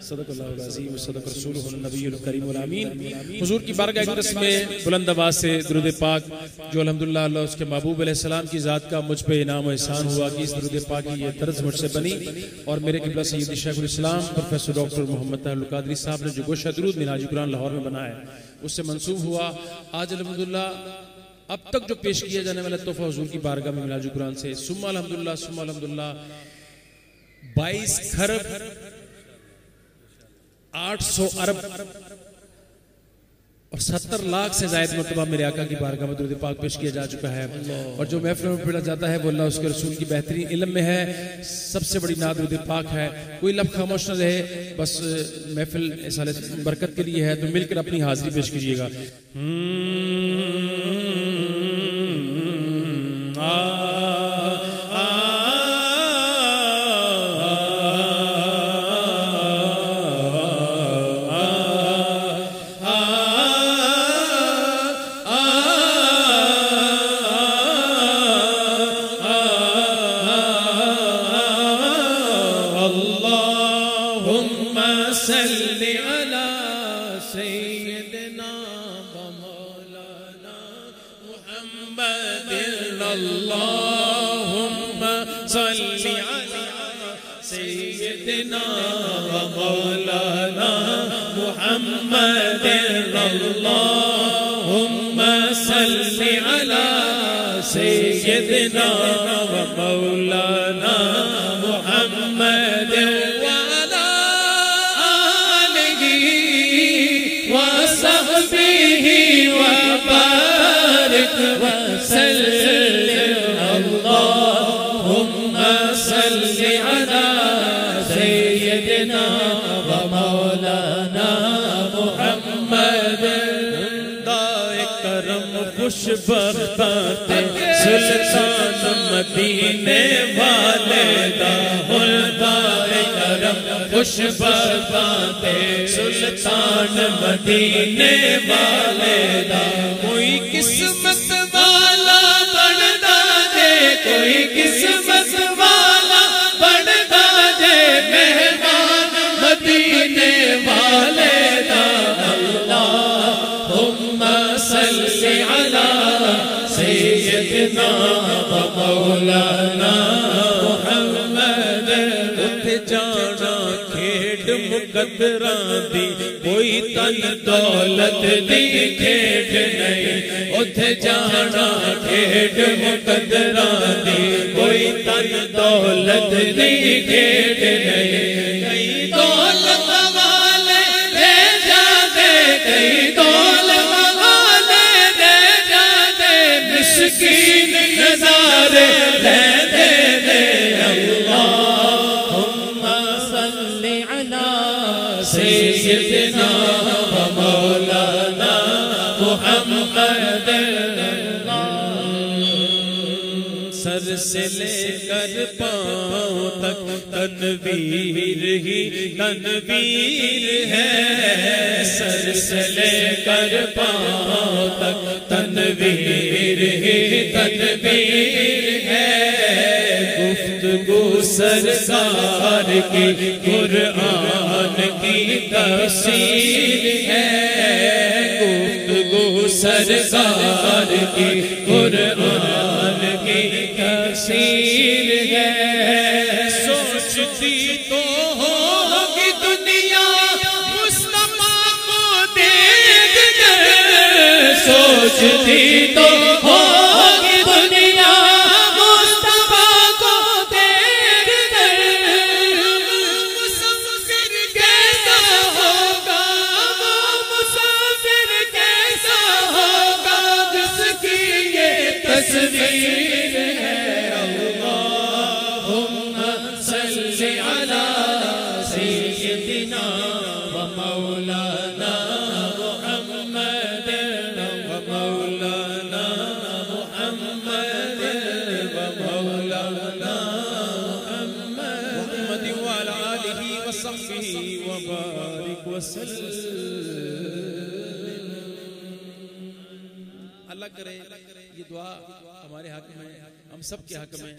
صدق اللہ العظیم صدق رسولہ النبی الکریم الامین۔ حضور کی بارگاہ اقدس میں بلند آواز سے درود پاک جو الحمدللہ اللہ اس کے محبوب علیہ السلام کی ذات کا مجھ پہ انعام و احسان ہوا کہ اس درود پاک کی یہ طرز مجھ سے بنی اور میرے قبلہ سید شیخ الاسلام پروفیسر ڈاکٹر محمد طاہر القادری صاحب نے جو گوشہ درود منہاج قرآن لاہور میں بنایا ہے اس سے منسوب ہوا۔ آج الحمدللہ اب تک جو پیش کیا جانے والا تحفہ حضور کی بارگاہ میں منہاج قرآن سے ثم الحمدللہ 22 کھرب 800 ارب اور 70 لاکھ سے زائد مرتبہ میرے آقا کی بارگاہ میں درود پاک پیش کیا جا چکا ہے، اور جو محفل میں پڑھا جاتا ہے وہ اللہ اس کے رسول کی بہترین علم میں ہے۔ سب سے بڑی نعت درود پاک ہے۔ کوئی لب خاموش نہ رہے، بس محفل اس حالت برکت کے لیے ہے تو مل کر اپنی حاضری پیش کیجیے گا۔ سيدنا ومولانا محمد وعلى آله وصحبه وبارك وسلم اللهم صل على سيدنا ومولانا محمد دائے کرم خوشبختہ سلطان مدینے والے دا دائے کرم خوشبختہ سلطان مدینے والے دا کوئی قسمت والا بڑھتا دے کوئی قسمت والا بڑھتا دے مہمان مدینے والے دا اللہم صل علی سیدنا و مولانا محمد۔ اٹھ جانا کھیڈ مقدراں دی کوئی تن دولت دی کھیڈ نہیں، اٹھ جانا کھیڈ مقدراں دی کوئی تن دولت دی کھیڈ نہیں۔ کئی دولت والے لے جاتے کئی دولت والے لے جاتے مسکین نظارے لے دے دے اللہم صل علی سیدنا و مولانا محمد۔ سر سے لے کر پاؤں تک تنویر ہی تنویر ہے، سر سے لے کر پاؤں تک تنویر ہی تنویر ہے۔ گفتگو سرکار کی قرآن کی تفسیر ہے، گفتگو سرکار کی قرآن کی تفسیر ہے۔ سوچتی تو ہوگی دنیا مصطفیٰ کو دیکھ کر، سوچتی تو ہوگی دنیا مصطفیٰ کو دیکھ کر، مسافر کیسا ہوگا وہ مسافر کیسا ہوگا جس کی یہ تصویر ہے۔ اللہم صل علی سیدنا و مولانا محمد و مولانا محمد و مولانا محمد وعلى آلہ وصحبہ وبارک وسلم۔ اللہ کرے یہ دعا ہمارے حق میں، ہم سب کے حق میں